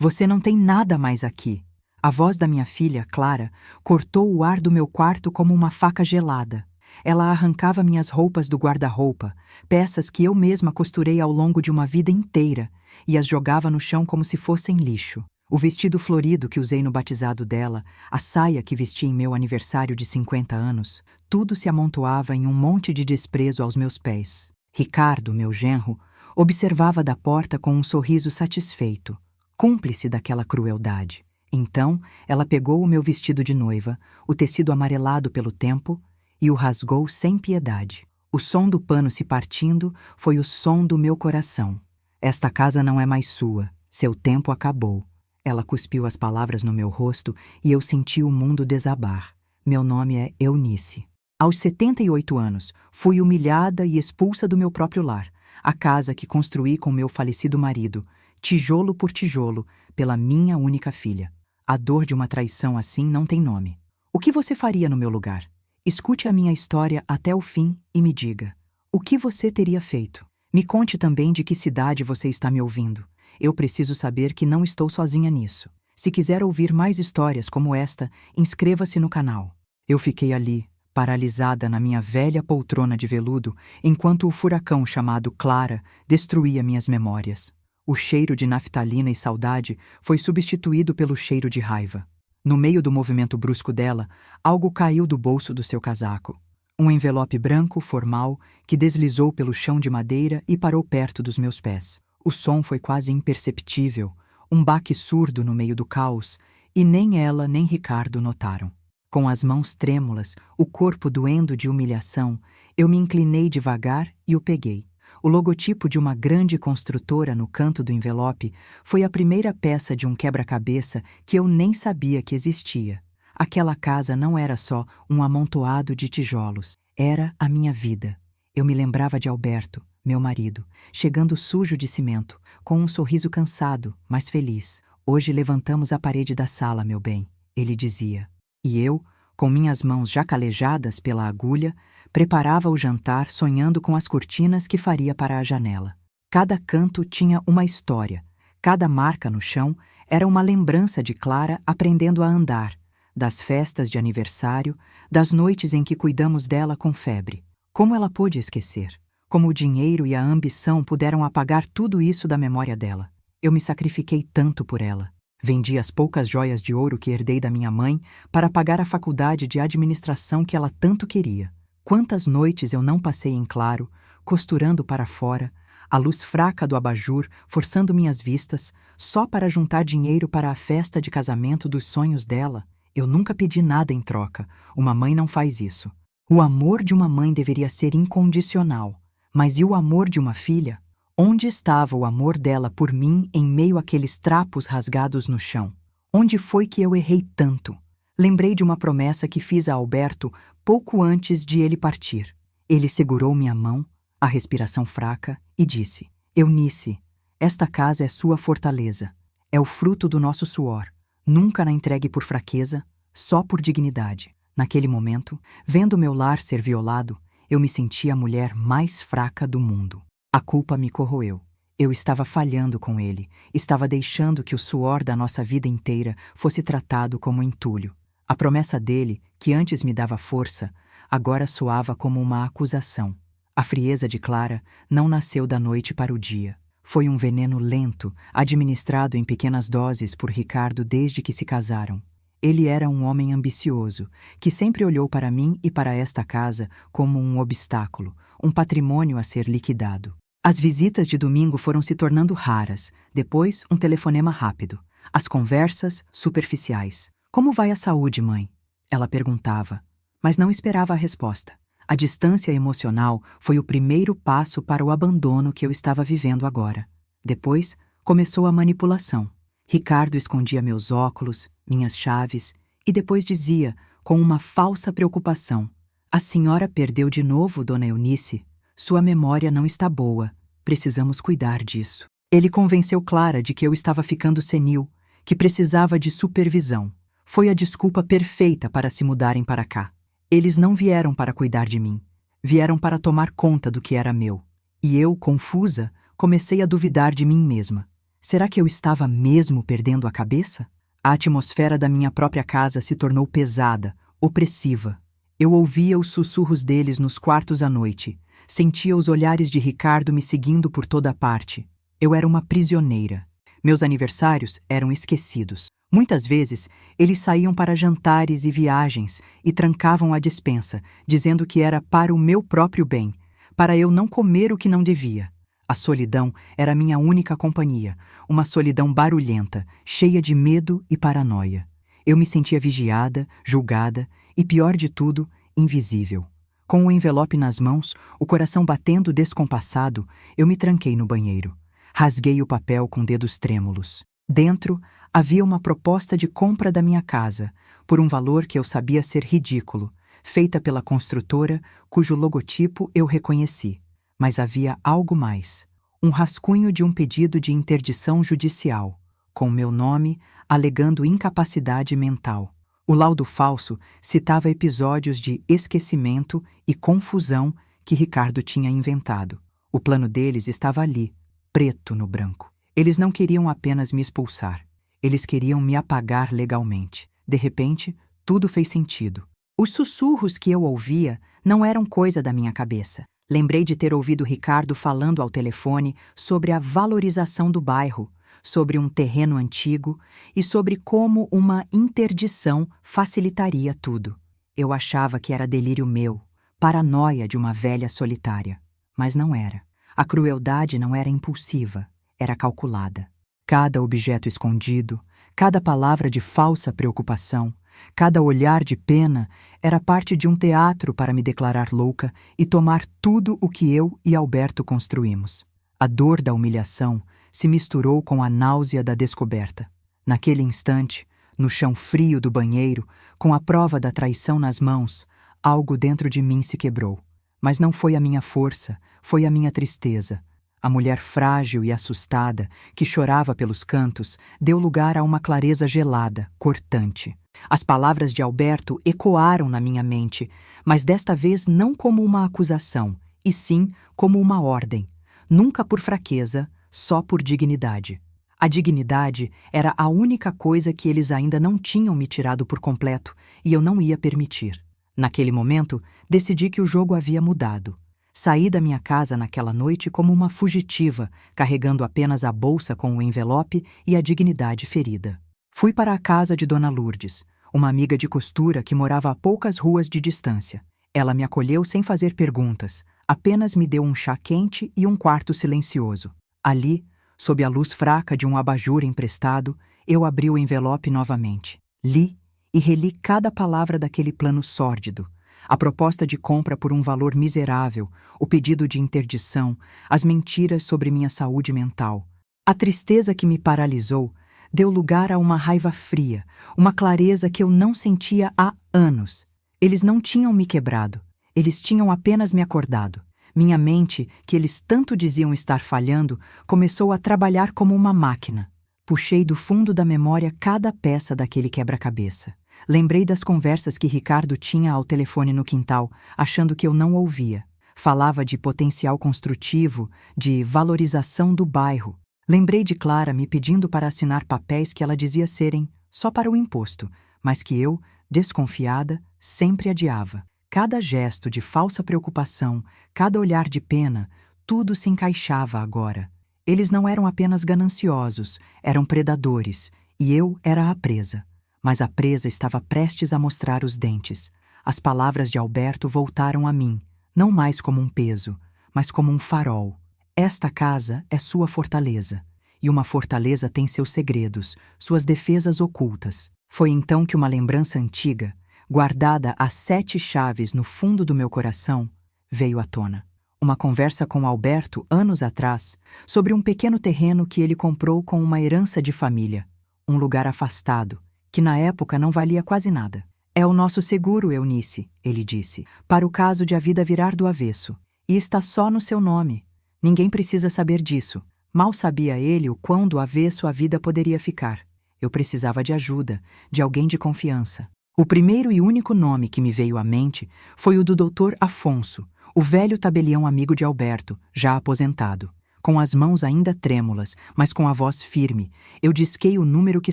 Você não tem nada mais aqui. A voz da minha filha, Clara, cortou o ar do meu quarto como uma faca gelada. Ela arrancava minhas roupas do guarda-roupa, peças que eu mesma costurei ao longo de uma vida inteira, e as jogava no chão como se fossem lixo. O vestido florido que usei no batizado dela, a saia que vesti em meu aniversário de 50 anos, tudo se amontoava em um monte de desprezo aos meus pés. Ricardo, meu genro, observava da porta com um sorriso satisfeito, cúmplice daquela crueldade. Então, ela pegou o meu vestido de noiva, o tecido amarelado pelo tempo, e o rasgou sem piedade. O som do pano se partindo foi o som do meu coração. Esta casa não é mais sua, seu tempo acabou. Ela cuspiu as palavras no meu rosto e eu senti o mundo desabar. Meu nome é Eunice. Aos 78 anos, fui humilhada e expulsa do meu próprio lar, a casa que construí com meu falecido marido, tijolo por tijolo, pela minha única filha. A dor de uma traição assim não tem nome. O que você faria no meu lugar? Escute a minha história até o fim e me diga. O que você teria feito? Me conte também de que cidade você está me ouvindo. Eu preciso saber que não estou sozinha nisso. Se quiser ouvir mais histórias como esta, inscreva-se no canal. Eu fiquei ali, paralisada na minha velha poltrona de veludo, enquanto o furacão chamado Clara destruía minhas memórias. O cheiro de naftalina e saudade foi substituído pelo cheiro de raiva. No meio do movimento brusco dela, algo caiu do bolso do seu casaco. Um envelope branco, formal, que deslizou pelo chão de madeira e parou perto dos meus pés. O som foi quase imperceptível, um baque surdo no meio do caos, e nem ela nem Ricardo notaram. Com as mãos trêmulas, o corpo doendo de humilhação, eu me inclinei devagar e o peguei. O logotipo de uma grande construtora no canto do envelope foi a primeira peça de um quebra-cabeça que eu nem sabia que existia. Aquela casa não era só um amontoado de tijolos, era a minha vida. Eu me lembrava de Alberto, meu marido, chegando sujo de cimento, com um sorriso cansado, mas feliz. Hoje levantamos a parede da sala, meu bem, ele dizia. E eu, com minhas mãos já calejadas pela agulha, preparava o jantar sonhando com as cortinas que faria para a janela. Cada canto tinha uma história, cada marca no chão era uma lembrança de Clara aprendendo a andar, das festas de aniversário, das noites em que cuidamos dela com febre. Como ela pôde esquecer? Como o dinheiro e a ambição puderam apagar tudo isso da memória dela? Eu me sacrifiquei tanto por ela. Vendi as poucas joias de ouro que herdei da minha mãe para pagar a faculdade de administração que ela tanto queria. Quantas noites eu não passei em claro, costurando para fora, a luz fraca do abajur forçando minhas vistas, só para juntar dinheiro para a festa de casamento dos sonhos dela. Eu nunca pedi nada em troca. Uma mãe não faz isso. O amor de uma mãe deveria ser incondicional. Mas e o amor de uma filha? Onde estava o amor dela por mim em meio àqueles trapos rasgados no chão? Onde foi que eu errei tanto? Lembrei de uma promessa que fiz a Alberto pouco antes de ele partir. Ele segurou minha mão, a respiração fraca, e disse: Eunice, esta casa é sua fortaleza. É o fruto do nosso suor. Nunca na entregue por fraqueza, só por dignidade. Naquele momento, vendo meu lar ser violado, eu me senti a mulher mais fraca do mundo. A culpa me corroeu. Eu estava falhando com ele, estava deixando que o suor da nossa vida inteira fosse tratado como entulho. A promessa dele, que antes me dava força, agora soava como uma acusação. A frieza de Clara não nasceu da noite para o dia. Foi um veneno lento, administrado em pequenas doses por Ricardo desde que se casaram. Ele era um homem ambicioso, que sempre olhou para mim e para esta casa como um obstáculo, um patrimônio a ser liquidado. As visitas de domingo foram se tornando raras, depois um telefonema rápido. As conversas superficiais. Como vai a saúde, mãe? Ela perguntava, mas não esperava a resposta. A distância emocional foi o primeiro passo para o abandono que eu estava vivendo agora. Depois, começou a manipulação. Ricardo escondia meus óculos, minhas chaves, e depois dizia, com uma falsa preocupação: A senhora perdeu de novo, dona Eunice. Sua memória não está boa. Precisamos cuidar disso. Ele convenceu Clara de que eu estava ficando senil, que precisava de supervisão. Foi a desculpa perfeita para se mudarem para cá. Eles não vieram para cuidar de mim. Vieram para tomar conta do que era meu. E eu, confusa, comecei a duvidar de mim mesma. Será que eu estava mesmo perdendo a cabeça? A atmosfera da minha própria casa se tornou pesada, opressiva. Eu ouvia os sussurros deles nos quartos à noite, sentia os olhares de Ricardo me seguindo por toda parte. Eu era uma prisioneira. Meus aniversários eram esquecidos. Muitas vezes, eles saíam para jantares e viagens e trancavam a despensa, dizendo que era para o meu próprio bem, para eu não comer o que não devia. A solidão era minha única companhia, uma solidão barulhenta, cheia de medo e paranoia. Eu me sentia vigiada, julgada e, pior de tudo, invisível. Com o envelope nas mãos, o coração batendo descompassado, eu me tranquei no banheiro. Rasguei o papel com dedos trêmulos. Dentro, havia uma proposta de compra da minha casa, por um valor que eu sabia ser ridículo, feita pela construtora, cujo logotipo eu reconheci. Mas havia algo mais. Um rascunho de um pedido de interdição judicial, com meu nome, alegando incapacidade mental. O laudo falso citava episódios de esquecimento e confusão que Ricardo tinha inventado. O plano deles estava ali, preto no branco. Eles não queriam apenas me expulsar. Eles queriam me apagar legalmente. De repente, tudo fez sentido. Os sussurros que eu ouvia não eram coisa da minha cabeça. Lembrei de ter ouvido Ricardo falando ao telefone sobre a valorização do bairro, sobre um terreno antigo e sobre como uma interdição facilitaria tudo. Eu achava que era delírio meu, paranoia de uma velha solitária. Mas não era. A crueldade não era impulsiva, era calculada. Cada objeto escondido, cada palavra de falsa preocupação, cada olhar de pena era parte de um teatro para me declarar louca e tomar tudo o que eu e Alberto construímos. A dor da humilhação se misturou com a náusea da descoberta. Naquele instante, no chão frio do banheiro, com a prova da traição nas mãos, algo dentro de mim se quebrou. Mas não foi a minha força, foi a minha tristeza. A mulher frágil e assustada, que chorava pelos cantos, deu lugar a uma clareza gelada, cortante. As palavras de Alberto ecoaram na minha mente, mas desta vez não como uma acusação, e sim como uma ordem. Nunca por fraqueza, só por dignidade. A dignidade era a única coisa que eles ainda não tinham me tirado por completo, e eu não ia permitir. Naquele momento, decidi que o jogo havia mudado. Saí da minha casa naquela noite como uma fugitiva, carregando apenas a bolsa com o envelope e a dignidade ferida. Fui para a casa de Dona Lourdes, uma amiga de costura que morava a poucas ruas de distância. Ela me acolheu sem fazer perguntas, apenas me deu um chá quente e um quarto silencioso. Ali, sob a luz fraca de um abajur emprestado, eu abri o envelope novamente. Li e reli cada palavra daquele plano sórdido. A proposta de compra por um valor miserável, o pedido de interdição, as mentiras sobre minha saúde mental. A tristeza que me paralisou deu lugar a uma raiva fria, uma clareza que eu não sentia há anos. Eles não tinham me quebrado, eles tinham apenas me acordado. Minha mente, que eles tanto diziam estar falhando, começou a trabalhar como uma máquina. Puxei do fundo da memória cada peça daquele quebra-cabeça. Lembrei das conversas que Ricardo tinha ao telefone no quintal, achando que eu não ouvia. Falava de potencial construtivo, de valorização do bairro. Lembrei de Clara me pedindo para assinar papéis que ela dizia serem só para o imposto, mas que eu, desconfiada, sempre adiava. Cada gesto de falsa preocupação, cada olhar de pena, tudo se encaixava agora. Eles não eram apenas gananciosos, eram predadores, e eu era a presa. Mas a presa estava prestes a mostrar os dentes. As palavras de Alberto voltaram a mim, não mais como um peso, mas como um farol. Esta casa é sua fortaleza, e uma fortaleza tem seus segredos, suas defesas ocultas. Foi então que uma lembrança antiga, guardada a 7 chaves no fundo do meu coração, veio à tona. Uma conversa com Alberto anos atrás, sobre um pequeno terreno que ele comprou com uma herança de família, um lugar afastado, que na época não valia quase nada. É o nosso seguro, Eunice, ele disse, para o caso de a vida virar do avesso, e está só no seu nome. Ninguém precisa saber disso. Mal sabia ele o quão do avesso a vida poderia ficar. Eu precisava de ajuda, de alguém de confiança. O primeiro e único nome que me veio à mente foi o do Dr. Afonso, o velho tabelião amigo de Alberto, já aposentado. Com as mãos ainda trêmulas, mas com a voz firme, eu disquei o número que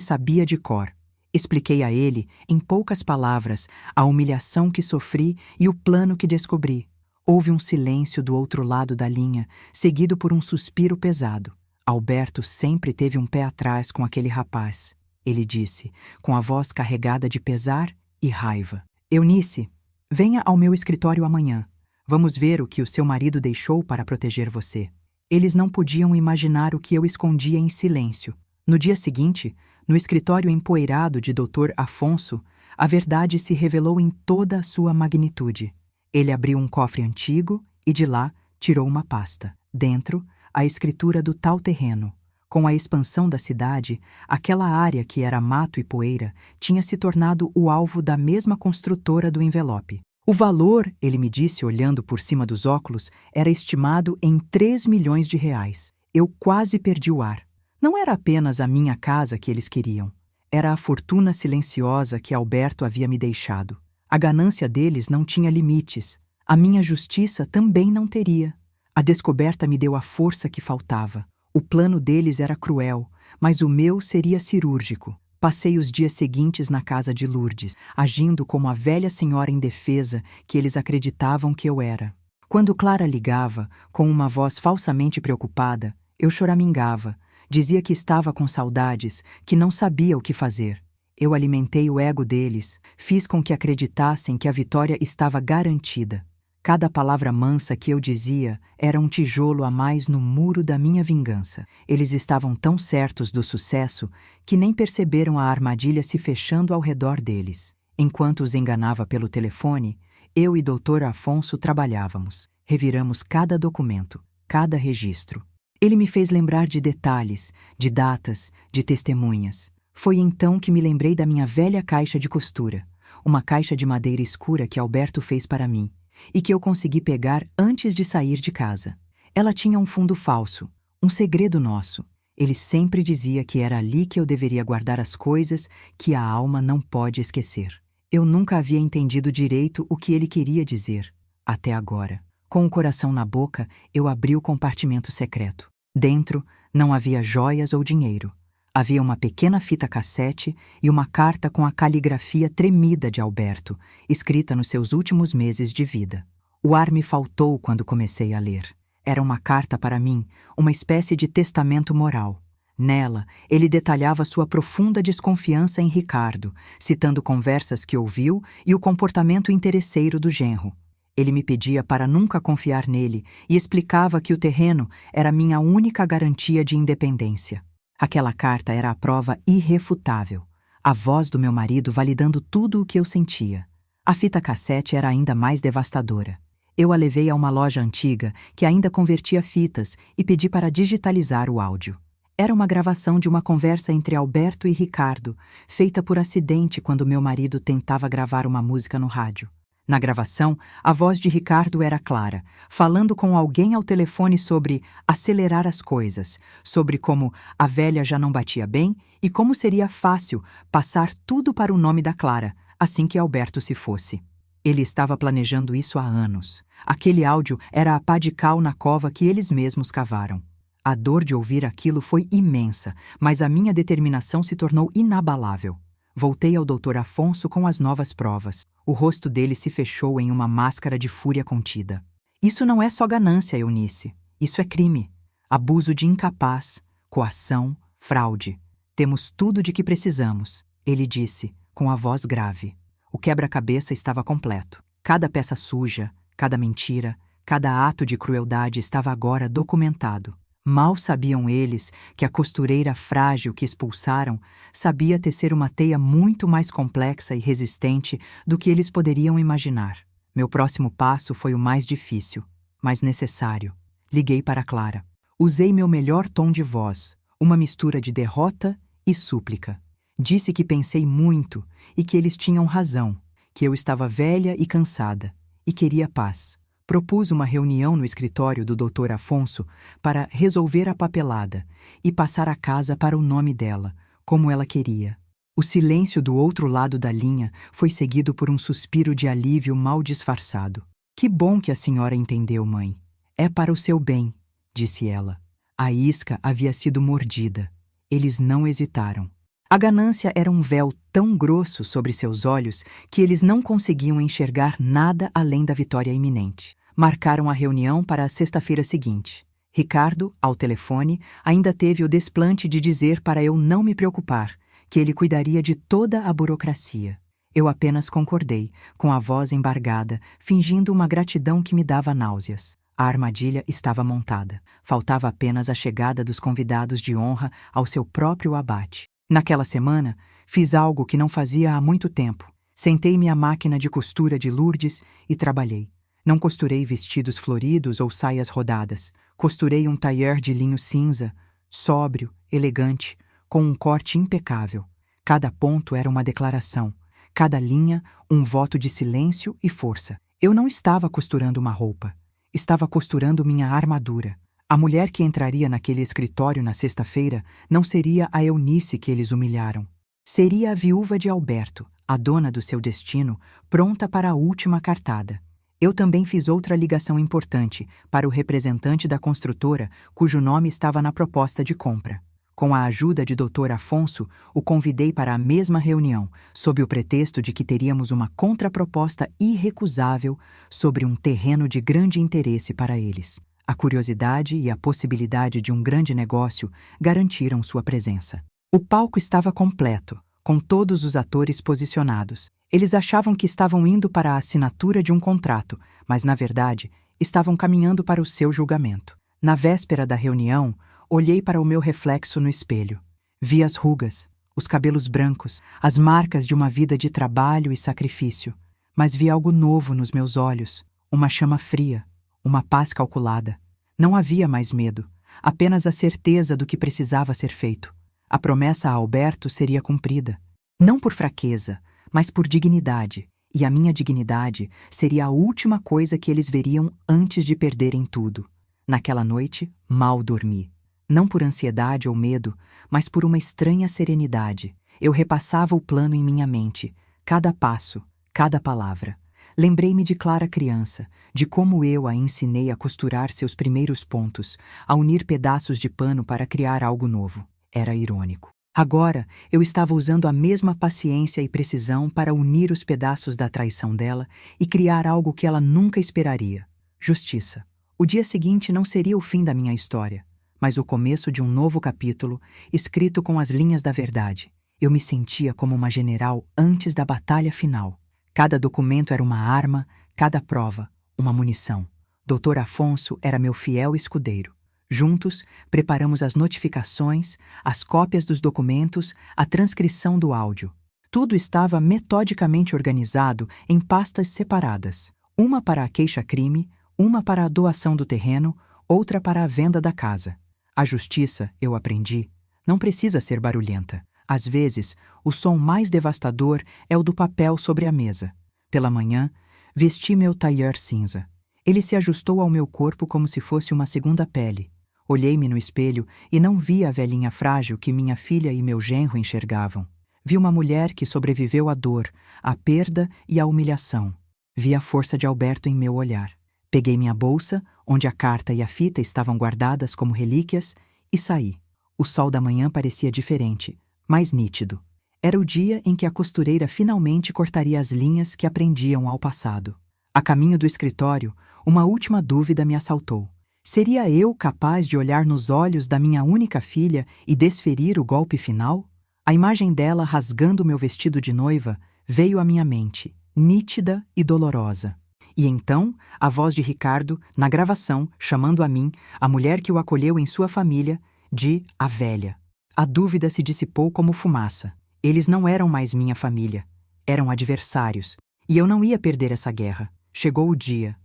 sabia de cor. Expliquei a ele, em poucas palavras, a humilhação que sofri e o plano que descobri. Houve um silêncio do outro lado da linha, seguido por um suspiro pesado. Alberto sempre teve um pé atrás com aquele rapaz, ele disse, com a voz carregada de pesar e raiva. Eunice, venha ao meu escritório amanhã. Vamos ver o que o seu marido deixou para proteger você. Eles não podiam imaginar o que eu escondia em silêncio. No dia seguinte, no escritório empoeirado de Dr. Afonso, a verdade se revelou em toda a sua magnitude. Ele abriu um cofre antigo e de lá tirou uma pasta. Dentro, a escritura do tal terreno. Com a expansão da cidade, aquela área que era mato e poeira tinha se tornado o alvo da mesma construtora do envelope. O valor, ele me disse olhando por cima dos óculos, era estimado em 3 milhões de reais. Eu quase perdi o ar. Não era apenas a minha casa que eles queriam. Era a fortuna silenciosa que Alberto havia me deixado. A ganância deles não tinha limites. A minha justiça também não teria. A descoberta me deu a força que faltava. O plano deles era cruel, mas o meu seria cirúrgico. Passei os dias seguintes na casa de Lourdes, agindo como a velha senhora indefesa que eles acreditavam que eu era. Quando Clara ligava, com uma voz falsamente preocupada, eu choramingava, dizia que estava com saudades, que não sabia o que fazer. Eu alimentei o ego deles, fiz com que acreditassem que a vitória estava garantida. Cada palavra mansa que eu dizia era um tijolo a mais no muro da minha vingança. Eles estavam tão certos do sucesso que nem perceberam a armadilha se fechando ao redor deles. Enquanto os enganava pelo telefone, eu e Dr. Afonso trabalhávamos. Reviramos cada documento, cada registro. Ele me fez lembrar de detalhes, de datas, de testemunhas. Foi então que me lembrei da minha velha caixa de costura, uma caixa de madeira escura que Alberto fez para mim, e que eu consegui pegar antes de sair de casa. Ela tinha um fundo falso, um segredo nosso. Ele sempre dizia que era ali que eu deveria guardar as coisas que a alma não pode esquecer. Eu nunca havia entendido direito o que ele queria dizer, até agora. Com o coração na boca, eu abri o compartimento secreto. Dentro, não havia joias ou dinheiro. Havia uma pequena fita cassete e uma carta com a caligrafia tremida de Alberto, escrita nos seus últimos meses de vida. O ar me faltou quando comecei a ler. Era uma carta para mim, uma espécie de testamento moral. Nela, ele detalhava sua profunda desconfiança em Ricardo, citando conversas que ouviu e o comportamento interesseiro do genro. Ele me pedia para nunca confiar nele e explicava que o terreno era minha única garantia de independência. Aquela carta era a prova irrefutável, a voz do meu marido validando tudo o que eu sentia. A fita cassete era ainda mais devastadora. Eu a levei a uma loja antiga que ainda convertia fitas e pedi para digitalizar o áudio. Era uma gravação de uma conversa entre Alberto e Ricardo, feita por acidente quando meu marido tentava gravar uma música no rádio. Na gravação, a voz de Ricardo era clara, falando com alguém ao telefone sobre acelerar as coisas, sobre como a velha já não batia bem e como seria fácil passar tudo para o nome da Clara, assim que Alberto se fosse. Ele estava planejando isso há anos. Aquele áudio era a pá de cal na cova que eles mesmos cavaram. A dor de ouvir aquilo foi imensa, mas a minha determinação se tornou inabalável. Voltei ao Dr. Afonso com as novas provas. O rosto dele se fechou em uma máscara de fúria contida. Isso não é só ganância, Eunice. Isso é crime. Abuso de incapaz, coação, fraude. Temos tudo de que precisamos, ele disse, com a voz grave. O quebra-cabeça estava completo. Cada peça suja, cada mentira, cada ato de crueldade estava agora documentado. Mal sabiam eles que a costureira frágil que expulsaram sabia tecer uma teia muito mais complexa e resistente do que eles poderiam imaginar. Meu próximo passo foi o mais difícil, mas necessário. Liguei para Clara. Usei meu melhor tom de voz, uma mistura de derrota e súplica. Disse que pensei muito e que eles tinham razão, que eu estava velha e cansada e queria paz. Propus uma reunião no escritório do Dr. Afonso para resolver a papelada e passar a casa para o nome dela, como ela queria. O silêncio do outro lado da linha foi seguido por um suspiro de alívio mal disfarçado. Que bom que a senhora entendeu, mãe. É para o seu bem, disse ela. A isca havia sido mordida. Eles não hesitaram. A ganância era um véu tão grosso sobre seus olhos que eles não conseguiam enxergar nada além da vitória iminente. Marcaram a reunião para a sexta-feira seguinte. Ricardo, ao telefone, ainda teve o desplante de dizer para eu não me preocupar, que ele cuidaria de toda a burocracia. Eu apenas concordei, com a voz embargada, fingindo uma gratidão que me dava náuseas. A armadilha estava montada. Faltava apenas a chegada dos convidados de honra ao seu próprio abate. Naquela semana, fiz algo que não fazia há muito tempo. Sentei-me à máquina de costura de Lourdes e trabalhei. Não costurei vestidos floridos ou saias rodadas. Costurei um tailleur de linho cinza, sóbrio, elegante, com um corte impecável. Cada ponto era uma declaração. Cada linha, um voto de silêncio e força. Eu não estava costurando uma roupa. Estava costurando minha armadura. A mulher que entraria naquele escritório na sexta-feira não seria a Eunice que eles humilharam. Seria a viúva de Alberto, a dona do seu destino, pronta para a última cartada. Eu também fiz outra ligação importante para o representante da construtora, cujo nome estava na proposta de compra. Com a ajuda de Dr. Afonso, o convidei para a mesma reunião, sob o pretexto de que teríamos uma contraproposta irrecusável sobre um terreno de grande interesse para eles. A curiosidade e a possibilidade de um grande negócio garantiram sua presença. O palco estava completo, com todos os atores posicionados. Eles achavam que estavam indo para a assinatura de um contrato, mas, na verdade, estavam caminhando para o seu julgamento. Na véspera da reunião, olhei para o meu reflexo no espelho. Vi as rugas, os cabelos brancos, as marcas de uma vida de trabalho e sacrifício. Mas vi algo novo nos meus olhos, uma chama fria, uma paz calculada. Não havia mais medo, apenas a certeza do que precisava ser feito. A promessa a Alberto seria cumprida. Não por fraqueza, mas por dignidade. E a minha dignidade seria a última coisa que eles veriam antes de perderem tudo. Naquela noite, mal dormi. Não por ansiedade ou medo, mas por uma estranha serenidade. Eu repassava o plano em minha mente, cada passo, cada palavra. Lembrei-me de Clara criança, de como eu a ensinei a costurar seus primeiros pontos, a unir pedaços de pano para criar algo novo. Era irônico. Agora, eu estava usando a mesma paciência e precisão para unir os pedaços da traição dela e criar algo que ela nunca esperaria. Justiça. O dia seguinte não seria o fim da minha história, mas o começo de um novo capítulo, escrito com as linhas da verdade. Eu me sentia como uma general antes da batalha final. Cada documento era uma arma, cada prova, uma munição. Dr. Afonso era meu fiel escudeiro. Juntos, preparamos as notificações, as cópias dos documentos, a transcrição do áudio. Tudo estava metodicamente organizado em pastas separadas. Uma para a queixa-crime, uma para a doação do terreno, outra para a venda da casa. A justiça, eu aprendi, não precisa ser barulhenta. Às vezes, o som mais devastador é o do papel sobre a mesa. Pela manhã, vesti meu tailleur cinza. Ele se ajustou ao meu corpo como se fosse uma segunda pele. Olhei-me no espelho e não vi a velhinha frágil que minha filha e meu genro enxergavam. Vi uma mulher que sobreviveu à dor, à perda e à humilhação. Vi a força de Alberto em meu olhar. Peguei minha bolsa, onde a carta e a fita estavam guardadas como relíquias, e saí. O sol da manhã parecia diferente, mais nítido. Era o dia em que a costureira finalmente cortaria as linhas que aprendiam ao passado. A caminho do escritório, uma última dúvida me assaltou. Seria eu capaz de olhar nos olhos da minha única filha e desferir o golpe final? A imagem dela rasgando meu vestido de noiva veio à minha mente, nítida e dolorosa. E então, a voz de Ricardo, na gravação, chamando a mim, a mulher que o acolheu em sua família, de a velha. A dúvida se dissipou como fumaça. Eles não eram mais minha família. Eram adversários. E eu não ia perder essa guerra. Chegou o dia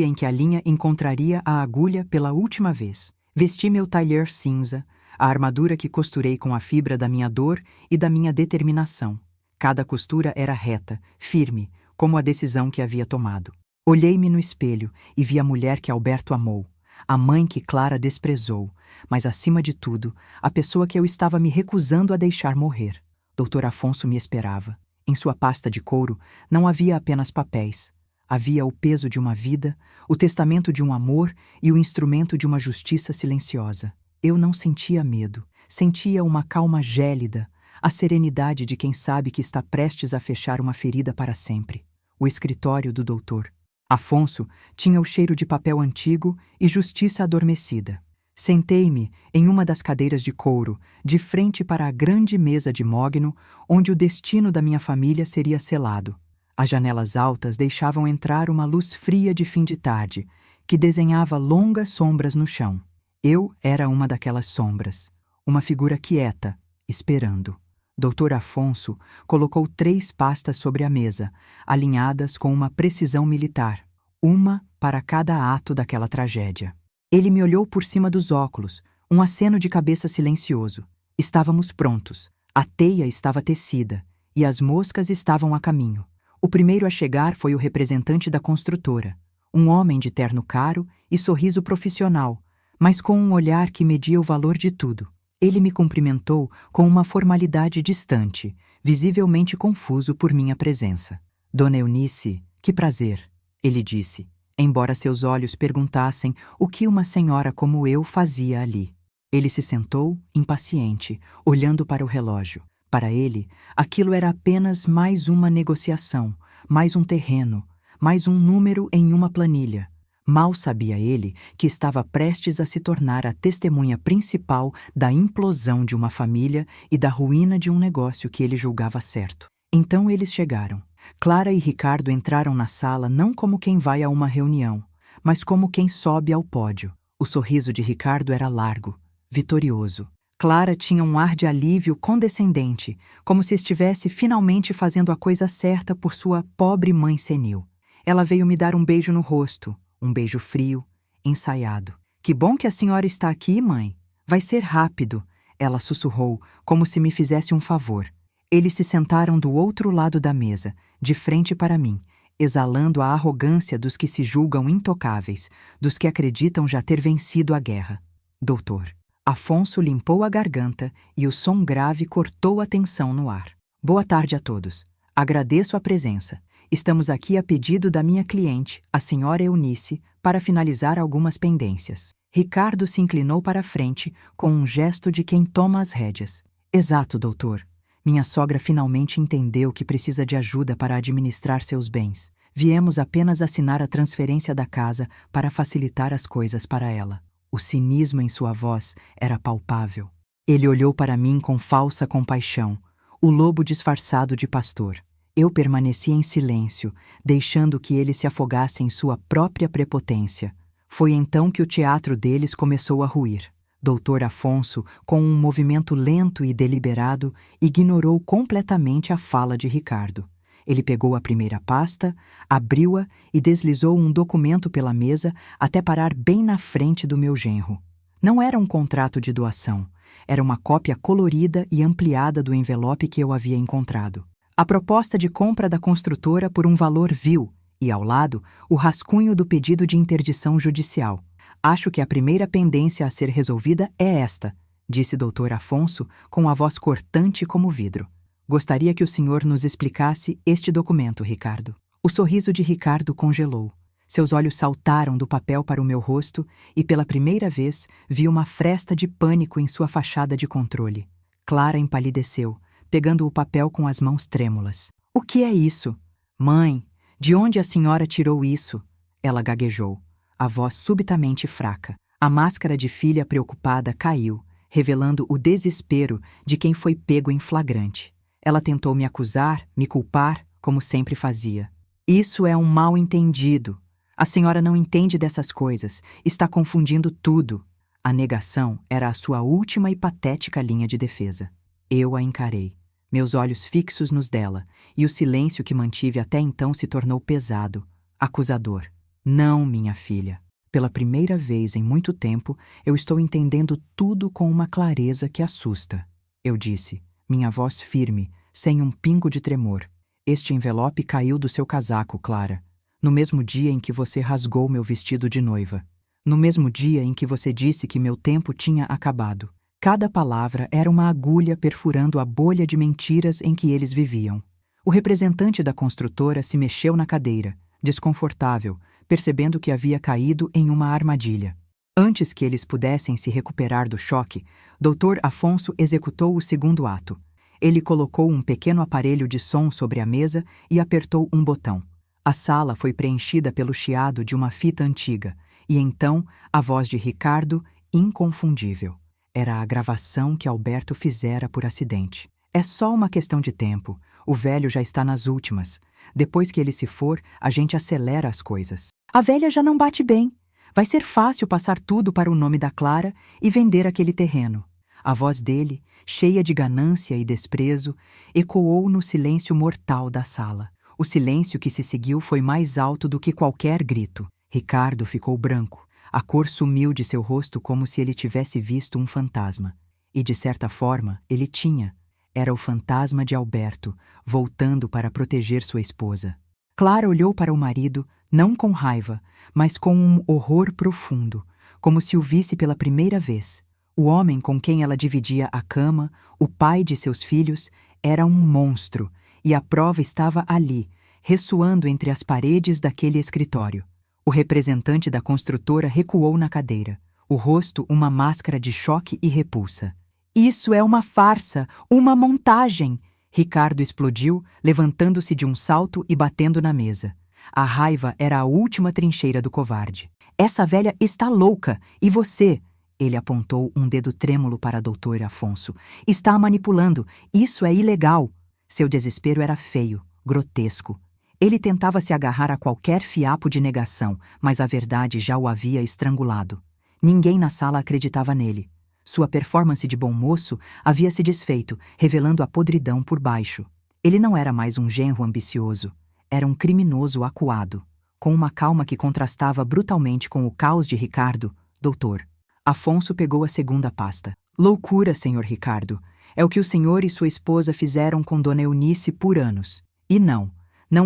em que a linha encontraria a agulha pela última vez. Vesti meu tailleur cinza, a armadura que costurei com a fibra da minha dor e da minha determinação. Cada costura era reta, firme, como a decisão que havia tomado. Olhei-me no espelho e vi a mulher que Alberto amou, a mãe que Clara desprezou, mas, acima de tudo, a pessoa que eu estava me recusando a deixar morrer. Dr. Afonso me esperava. Em sua pasta de couro não havia apenas papéis. Havia o peso de uma vida, o testamento de um amor e o instrumento de uma justiça silenciosa. Eu não sentia medo, sentia uma calma gélida, a serenidade de quem sabe que está prestes a fechar uma ferida para sempre. O escritório do doutor Afonso tinha o cheiro de papel antigo e justiça adormecida. Sentei-me em uma das cadeiras de couro, de frente para a grande mesa de mogno, onde o destino da minha família seria selado. As janelas altas deixavam entrar uma luz fria de fim de tarde, que desenhava longas sombras no chão. Eu era uma daquelas sombras, uma figura quieta, esperando. Dr. Afonso colocou 3 pastas sobre a mesa, alinhadas com uma precisão militar, uma para cada ato daquela tragédia. Ele me olhou por cima dos óculos, um aceno de cabeça silencioso. Estávamos prontos. A teia estava tecida e as moscas estavam a caminho. O primeiro a chegar foi o representante da construtora, um homem de terno caro e sorriso profissional, mas com um olhar que media o valor de tudo. Ele me cumprimentou com uma formalidade distante, visivelmente confuso por minha presença. Dona Eunice, que prazer, ele disse, embora seus olhos perguntassem o que uma senhora como eu fazia ali. Ele se sentou, impaciente, olhando para o relógio. Para ele, aquilo era apenas mais uma negociação, mais um terreno, mais um número em uma planilha. Mal sabia ele que estava prestes a se tornar a testemunha principal da implosão de uma família e da ruína de um negócio que ele julgava certo. Então eles chegaram. Clara e Ricardo entraram na sala não como quem vai a uma reunião, mas como quem sobe ao pódio. O sorriso de Ricardo era largo, vitorioso. Clara tinha um ar de alívio condescendente, como se estivesse finalmente fazendo a coisa certa por sua pobre mãe senil. Ela veio me dar um beijo no rosto, um beijo frio, ensaiado. Que bom que a senhora está aqui, mãe. Vai ser rápido, ela sussurrou, como se me fizesse um favor. Eles se sentaram do outro lado da mesa, de frente para mim, exalando a arrogância dos que se julgam intocáveis, dos que acreditam já ter vencido a guerra. Doutor. Afonso limpou a garganta e o som grave cortou a tensão no ar. Boa tarde a todos. Agradeço a presença. Estamos aqui a pedido da minha cliente, a senhora Eunice, para finalizar algumas pendências. Ricardo se inclinou para a frente com um gesto de quem toma as rédeas. Exato, doutor. Minha sogra finalmente entendeu que precisa de ajuda para administrar seus bens. Viemos apenas assinar a transferência da casa para facilitar as coisas para ela. O cinismo em sua voz era palpável. Ele olhou para mim com falsa compaixão, o lobo disfarçado de pastor. Eu permaneci em silêncio, deixando que ele se afogasse em sua própria prepotência. Foi então que o teatro deles começou a ruir. Dr. Afonso, com um movimento lento e deliberado, ignorou completamente a fala de Ricardo. Ele pegou a primeira pasta, abriu-a e deslizou um documento pela mesa até parar bem na frente do meu genro. Não era um contrato de doação, era uma cópia colorida e ampliada do envelope que eu havia encontrado. A proposta de compra da construtora por um valor vil e, ao lado, o rascunho do pedido de interdição judicial. Acho que a primeira pendência a ser resolvida é esta, disse Dr. Afonso com a voz cortante como vidro. Gostaria que o senhor nos explicasse este documento, Ricardo. O sorriso de Ricardo congelou. Seus olhos saltaram do papel para o meu rosto e, pela primeira vez, vi uma fresta de pânico em sua fachada de controle. Clara empalideceu, pegando o papel com as mãos trêmulas. O que é isso? Mãe, de onde a senhora tirou isso? Ela gaguejou, a voz subitamente fraca. A máscara de filha preocupada caiu, revelando o desespero de quem foi pego em flagrante. Ela tentou me acusar, me culpar, como sempre fazia. Isso é um mal-entendido. A senhora não entende dessas coisas, está confundindo tudo. A negação era a sua última e patética linha de defesa. Eu a encarei, meus olhos fixos nos dela, e o silêncio que mantive até então se tornou pesado, acusador. Não, minha filha. Pela primeira vez em muito tempo, eu estou entendendo tudo com uma clareza que assusta. Eu disse, minha voz firme, sem um pingo de tremor. Este envelope caiu do seu casaco, Clara. No mesmo dia em que você rasgou meu vestido de noiva. No mesmo dia em que você disse que meu tempo tinha acabado. Cada palavra era uma agulha perfurando a bolha de mentiras em que eles viviam. O representante da construtora se mexeu na cadeira, desconfortável, percebendo que havia caído em uma armadilha. Antes que eles pudessem se recuperar do choque, Dr. Afonso executou o segundo ato. Ele colocou um pequeno aparelho de som sobre a mesa e apertou um botão. A sala foi preenchida pelo chiado de uma fita antiga, e então a voz de Ricardo, inconfundível. Era a gravação que Alberto fizera por acidente. É só uma questão de tempo. O velho já está nas últimas. Depois que ele se for, a gente acelera as coisas. A velha já não bate bem. Vai ser fácil passar tudo para o nome da Clara e vender aquele terreno. A voz dele, cheia de ganância e desprezo, ecoou no silêncio mortal da sala. O silêncio que se seguiu foi mais alto do que qualquer grito. Ricardo ficou branco. A cor sumiu de seu rosto como se ele tivesse visto um fantasma. E, de certa forma, ele tinha. Era o fantasma de Alberto, voltando para proteger sua esposa. Clara olhou para o marido, não com raiva, mas com um horror profundo, como se o visse pela primeira vez. O homem com quem ela dividia a cama, o pai de seus filhos, era um monstro, e a prova estava ali, ressoando entre as paredes daquele escritório. O representante da construtora recuou na cadeira, o rosto uma máscara de choque e repulsa. Isso é uma farsa, uma montagem! Ricardo explodiu, levantando-se de um salto e batendo na mesa. A raiva era a última trincheira do covarde. Essa velha está louca, e você... Ele apontou um dedo trêmulo para Dr. Afonso. Está a manipulando. Isso é ilegal. Seu desespero era feio, grotesco. Ele tentava se agarrar a qualquer fiapo de negação, mas a verdade já o havia estrangulado. Ninguém na sala acreditava nele. Sua performance de bom moço havia se desfeito, revelando a podridão por baixo. Ele não era mais um genro ambicioso. Era um criminoso acuado. Com uma calma que contrastava brutalmente com o caos de Ricardo, doutor. Afonso pegou a segunda pasta. Loucura, senhor Ricardo. É o que o senhor e sua esposa fizeram com Dona Eunice por anos. E não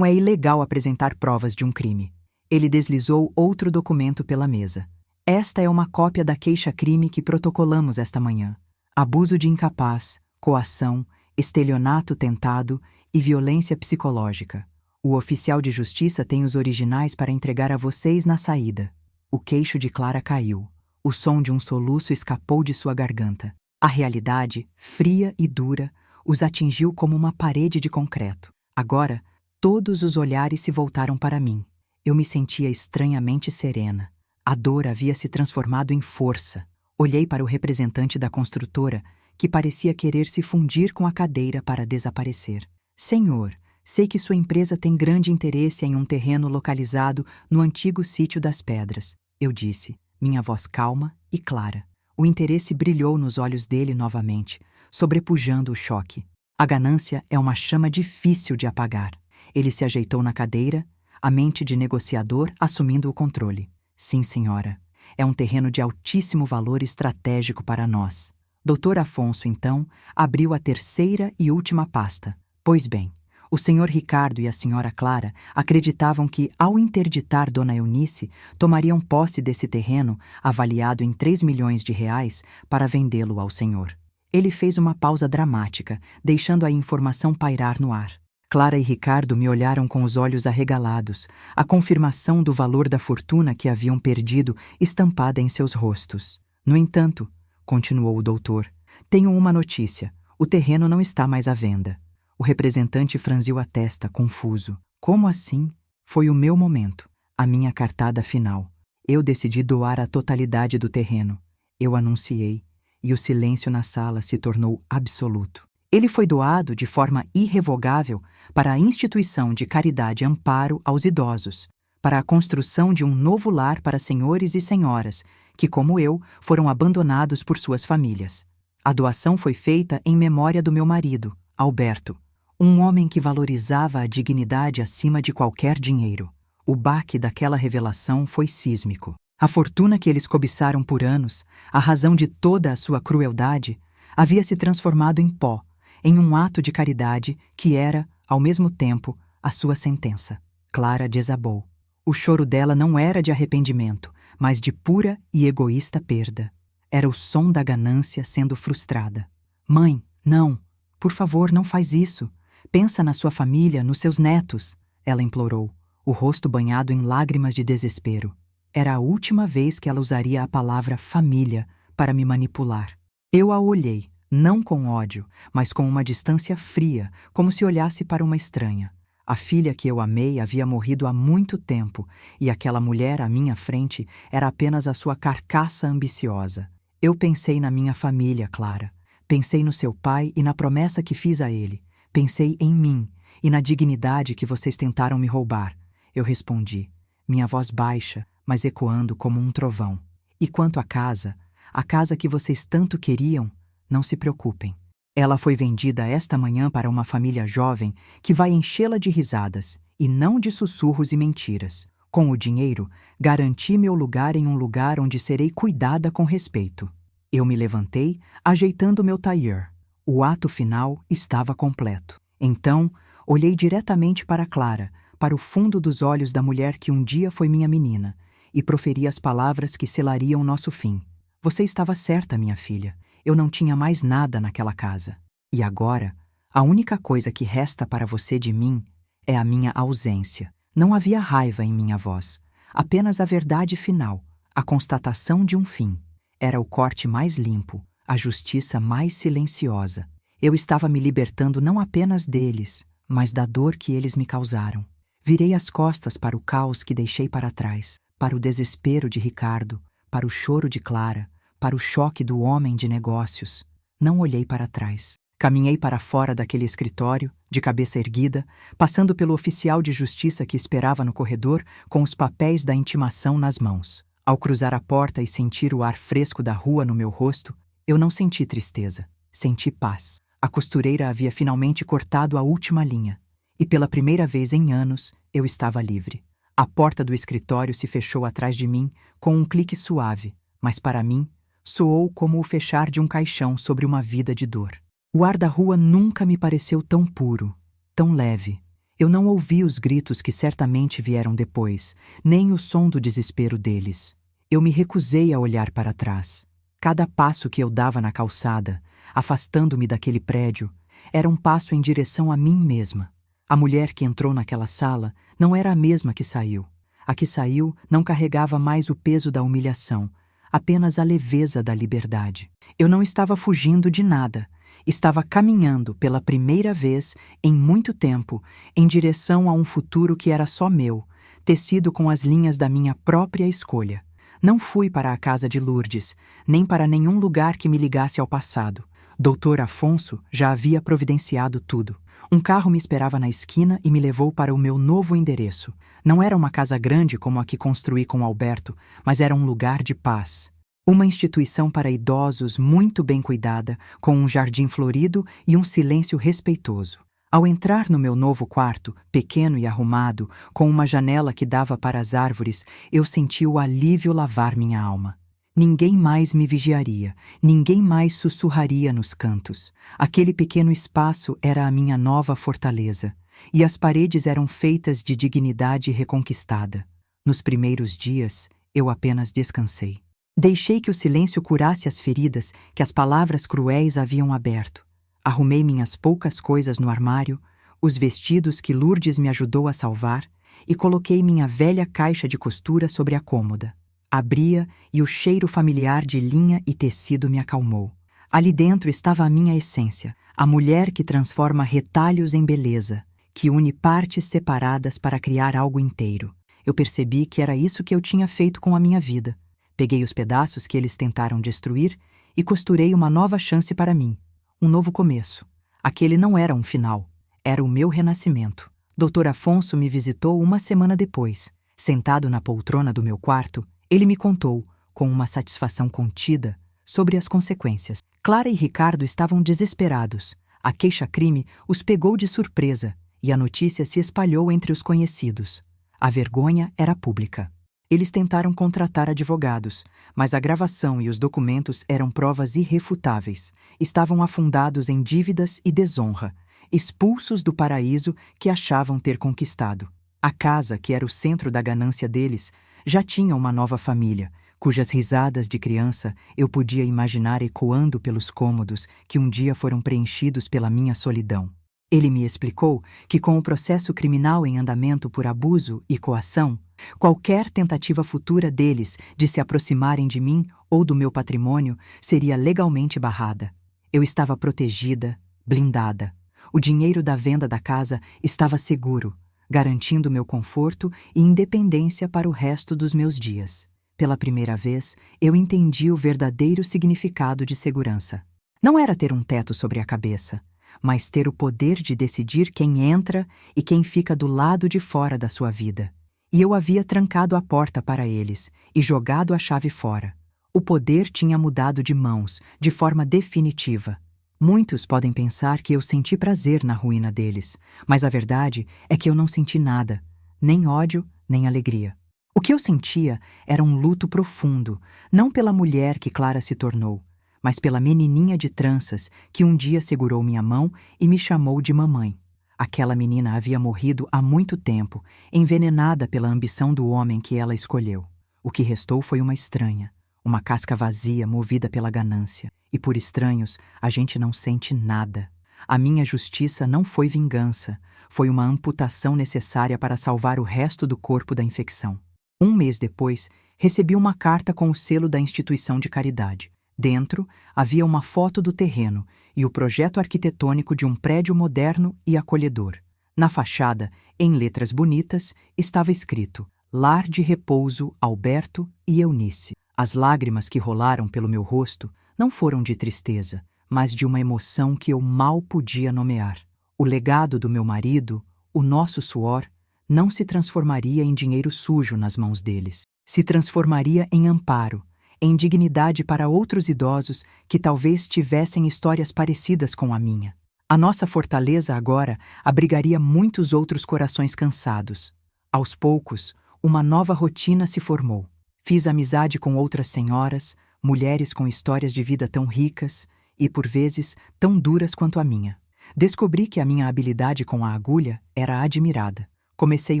é ilegal apresentar provas de um crime. Ele deslizou outro documento pela mesa. Esta é uma cópia da queixa-crime que protocolamos esta manhã. Abuso de incapaz, coação, estelionato tentado e violência psicológica. O oficial de justiça tem os originais para entregar a vocês na saída. O queixo de Clara caiu. O som de um soluço escapou de sua garganta. A realidade, fria e dura, os atingiu como uma parede de concreto. Agora, todos os olhares se voltaram para mim. Eu me sentia estranhamente serena. A dor havia se transformado em força. Olhei para o representante da construtora, que parecia querer se fundir com a cadeira para desaparecer. Senhor, sei que sua empresa tem grande interesse em um terreno localizado no antigo sítio das Pedras, eu disse, minha voz calma e clara. O interesse brilhou nos olhos dele novamente, sobrepujando o choque. A ganância é uma chama difícil de apagar. Ele se ajeitou na cadeira, a mente de negociador assumindo o controle. Sim, senhora. É um terreno de altíssimo valor estratégico para nós. Dr. Afonso, então, abriu a terceira e última pasta. Pois bem, o senhor Ricardo e a senhora Clara acreditavam que, ao interditar Dona Eunice, tomariam posse desse terreno, avaliado em 3 milhões de reais, para vendê-lo ao senhor. Ele fez uma pausa dramática, deixando a informação pairar no ar. Clara e Ricardo me olharam com os olhos arregalados, a confirmação do valor da fortuna que haviam perdido estampada em seus rostos. No entanto, continuou o doutor, tenho uma notícia. O terreno não está mais à venda. O representante franziu a testa, confuso. Como assim? Foi o meu momento, a minha cartada final. Eu decidi doar a totalidade do terreno. Eu anunciei, e o silêncio na sala se tornou absoluto. Ele foi doado de forma irrevogável para a instituição de caridade Amparo aos Idosos, para a construção de um novo lar para senhores e senhoras, que, como eu, foram abandonados por suas famílias. A doação foi feita em memória do meu marido, Alberto, um homem que valorizava a dignidade acima de qualquer dinheiro. O baque daquela revelação foi sísmico. A fortuna que eles cobiçaram por anos, a razão de toda a sua crueldade, havia se transformado em pó, em um ato de caridade que era, ao mesmo tempo, a sua sentença. Clara desabou. O choro dela não era de arrependimento, mas de pura e egoísta perda. Era o som da ganância sendo frustrada. Mãe, não! Por favor, não faz isso! Pensa na sua família, nos seus netos! Ela implorou, o rosto banhado em lágrimas de desespero. Era a última vez que ela usaria a palavra família para me manipular. Eu a olhei, não com ódio, mas com uma distância fria, como se olhasse para uma estranha. A filha que eu amei havia morrido há muito tempo, e aquela mulher à minha frente era apenas a sua carcaça ambiciosa. Eu pensei na minha família, Clara. Pensei no seu pai e na promessa que fiz a ele. Pensei em mim e na dignidade que vocês tentaram me roubar. Eu respondi, minha voz baixa, mas ecoando como um trovão. E quanto à casa, a casa que vocês tanto queriam, não se preocupem. Ela foi vendida esta manhã para uma família jovem que vai enchê-la de risadas, e não de sussurros e mentiras. Com o dinheiro, garanti meu lugar em um lugar onde serei cuidada com respeito. Eu me levantei, ajeitando meu tailleur. O ato final estava completo. Então, olhei diretamente para Clara, para o fundo dos olhos da mulher que um dia foi minha menina, e proferi as palavras que selariam nosso fim. Você estava certa, minha filha. Eu não tinha mais nada naquela casa. E agora, a única coisa que resta para você de mim é a minha ausência. Não havia raiva em minha voz, apenas a verdade final, a constatação de um fim. Era o corte mais limpo, a justiça mais silenciosa. Eu estava me libertando não apenas deles, mas da dor que eles me causaram. Virei as costas para o caos que deixei para trás, para o desespero de Ricardo, para o choro de Clara, para o choque do homem de negócios. Não olhei para trás. Caminhei para fora daquele escritório, de cabeça erguida, passando pelo oficial de justiça que esperava no corredor com os papéis da intimação nas mãos. Ao cruzar a porta e sentir o ar fresco da rua no meu rosto, eu não senti tristeza, senti paz. A costureira havia finalmente cortado a última linha, e pela primeira vez em anos eu estava livre. A porta do escritório se fechou atrás de mim com um clique suave, mas para mim, soou como o fechar de um caixão sobre uma vida de dor. O ar da rua nunca me pareceu tão puro, tão leve. Eu não ouvi os gritos que certamente vieram depois, nem o som do desespero deles. Eu me recusei a olhar para trás. Cada passo que eu dava na calçada, afastando-me daquele prédio, era um passo em direção a mim mesma. A mulher que entrou naquela sala não era a mesma que saiu. A que saiu não carregava mais o peso da humilhação, apenas a leveza da liberdade. Eu não estava fugindo de nada. Estava caminhando pela primeira vez em muito tempo em direção a um futuro que era só meu, tecido com as linhas da minha própria escolha. Não fui para a casa de Lourdes, nem para nenhum lugar que me ligasse ao passado. Dr. Afonso já havia providenciado tudo. Um carro me esperava na esquina e me levou para o meu novo endereço. Não era uma casa grande como a que construí com Alberto, mas era um lugar de paz. Uma instituição para idosos muito bem cuidada, com um jardim florido e um silêncio respeitoso. Ao entrar no meu novo quarto, pequeno e arrumado, com uma janela que dava para as árvores, eu senti o alívio lavar minha alma. Ninguém mais me vigiaria, ninguém mais sussurraria nos cantos. Aquele pequeno espaço era a minha nova fortaleza, e as paredes eram feitas de dignidade reconquistada. Nos primeiros dias, eu apenas descansei. Deixei que o silêncio curasse as feridas que as palavras cruéis haviam aberto. Arrumei minhas poucas coisas no armário, os vestidos que Lourdes me ajudou a salvar, e coloquei minha velha caixa de costura sobre a cômoda. Abria e o cheiro familiar de linha e tecido me acalmou. Ali dentro estava a minha essência, a mulher que transforma retalhos em beleza, que une partes separadas para criar algo inteiro. Eu percebi que era isso que eu tinha feito com a minha vida. Peguei os pedaços que eles tentaram destruir e costurei uma nova chance para mim. Um novo começo. Aquele não era um final, era o meu renascimento. Dr. Afonso me visitou uma semana depois. Sentado na poltrona do meu quarto, ele me contou, com uma satisfação contida, sobre as consequências. Clara e Ricardo estavam desesperados. A queixa-crime os pegou de surpresa e a notícia se espalhou entre os conhecidos. A vergonha era pública. Eles tentaram contratar advogados, mas a gravação e os documentos eram provas irrefutáveis. Estavam afundados em dívidas e desonra, expulsos do paraíso que achavam ter conquistado. A casa, que era o centro da ganância deles, já tinha uma nova família, cujas risadas de criança eu podia imaginar ecoando pelos cômodos que um dia foram preenchidos pela minha solidão. Ele me explicou que, com o processo criminal em andamento por abuso e coação, qualquer tentativa futura deles de se aproximarem de mim ou do meu patrimônio seria legalmente barrada. Eu estava protegida, blindada. O dinheiro da venda da casa estava seguro, garantindo meu conforto e independência para o resto dos meus dias. Pela primeira vez, eu entendi o verdadeiro significado de segurança. Não era ter um teto sobre a cabeça, mas ter o poder de decidir quem entra e quem fica do lado de fora da sua vida. E eu havia trancado a porta para eles e jogado a chave fora. O poder tinha mudado de mãos, de forma definitiva. Muitos podem pensar que eu senti prazer na ruína deles, mas a verdade é que eu não senti nada, nem ódio, nem alegria. O que eu sentia era um luto profundo, não pela mulher que Clara se tornou, mas pela menininha de tranças que um dia segurou minha mão e me chamou de mamãe. Aquela menina havia morrido há muito tempo, envenenada pela ambição do homem que ela escolheu. O que restou foi uma estranha, uma casca vazia movida pela ganância. E por estranhos, a gente não sente nada. A minha justiça não foi vingança, foi uma amputação necessária para salvar o resto do corpo da infecção. Um mês depois, recebi uma carta com o selo da instituição de caridade. Dentro, havia uma foto do terreno e o projeto arquitetônico de um prédio moderno e acolhedor. Na fachada, em letras bonitas, estava escrito: Lar de Repouso Alberto e Eunice. As lágrimas que rolaram pelo meu rosto não foram de tristeza, mas de uma emoção que eu mal podia nomear. O legado do meu marido, o nosso suor, não se transformaria em dinheiro sujo nas mãos deles. Se transformaria em amparo, em dignidade para outros idosos que talvez tivessem histórias parecidas com a minha. A nossa fortaleza agora abrigaria muitos outros corações cansados. Aos poucos, uma nova rotina se formou. Fiz amizade com outras senhoras, mulheres com histórias de vida tão ricas e, por vezes, tão duras quanto a minha. Descobri que a minha habilidade com a agulha era admirada. Comecei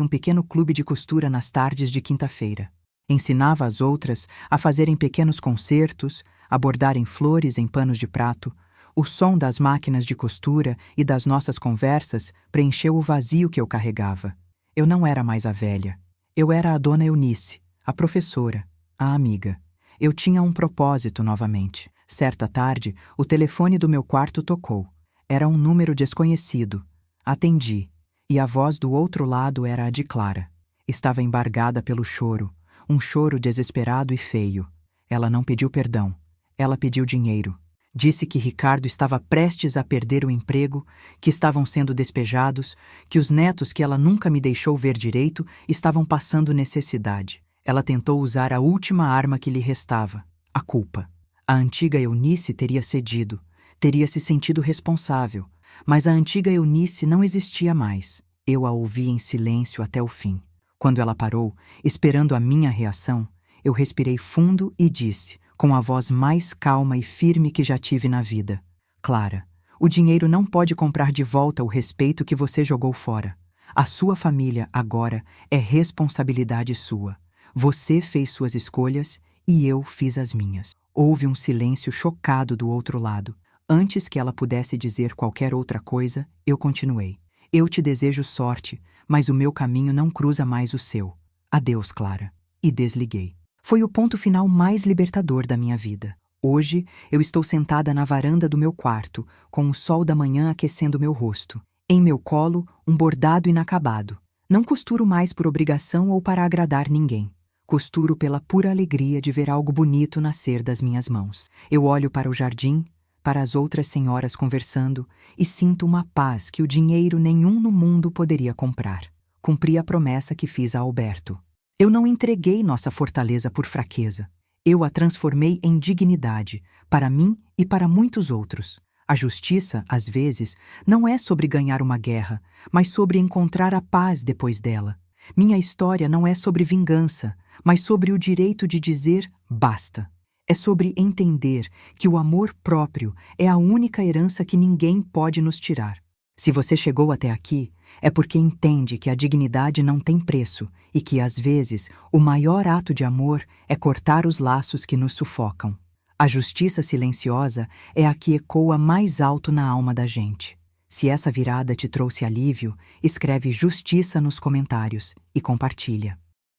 um pequeno clube de costura nas tardes de quinta-feira. Ensinava as outras a fazerem pequenos concertos, a bordarem flores em panos de prato. O som das máquinas de costura e das nossas conversas preencheu o vazio que eu carregava. Eu não era mais a velha. Eu era a dona Eunice, a professora, a amiga. Eu tinha um propósito novamente. Certa tarde, o telefone do meu quarto tocou. Era um número desconhecido. Atendi, e a voz do outro lado era a de Clara. Estava embargada pelo choro, um choro desesperado e feio. Ela não pediu perdão. Ela pediu dinheiro. Disse que Ricardo estava prestes a perder o emprego, que estavam sendo despejados, que os netos que ela nunca me deixou ver direito estavam passando necessidade. Ela tentou usar a última arma que lhe restava, a culpa. A antiga Eunice teria cedido, teria se sentido responsável, mas a antiga Eunice não existia mais. Eu a ouvi em silêncio até o fim. Quando ela parou, esperando a minha reação, eu respirei fundo e disse, com a voz mais calma e firme que já tive na vida: Clara, o dinheiro não pode comprar de volta o respeito que você jogou fora. A sua família, agora, é responsabilidade sua. Você fez suas escolhas e eu fiz as minhas. Houve um silêncio chocado do outro lado. Antes que ela pudesse dizer qualquer outra coisa, eu continuei. Eu te desejo sorte, mas o meu caminho não cruza mais o seu. Adeus, Clara. E desliguei. Foi o ponto final mais libertador da minha vida. Hoje, eu estou sentada na varanda do meu quarto, com o sol da manhã aquecendo meu rosto. Em meu colo, um bordado inacabado. Não costuro mais por obrigação ou para agradar ninguém. Costuro pela pura alegria de ver algo bonito nascer das minhas mãos. Eu olho para o jardim, para as outras senhoras conversando, e sinto uma paz que o dinheiro nenhum no mundo poderia comprar. Cumpri a promessa que fiz a Alberto. Eu não entreguei nossa fortaleza por fraqueza. Eu a transformei em dignidade, para mim e para muitos outros. A justiça, às vezes, não é sobre ganhar uma guerra, mas sobre encontrar a paz depois dela. Minha história não é sobre vingança, mas sobre o direito de dizer basta. É sobre entender que o amor próprio é a única herança que ninguém pode nos tirar. Se você chegou até aqui, é porque entende que a dignidade não tem preço e que, às vezes, o maior ato de amor é cortar os laços que nos sufocam. A justiça silenciosa é a que ecoa mais alto na alma da gente. Se essa virada te trouxe alívio, escreve justiça nos comentários e compartilha.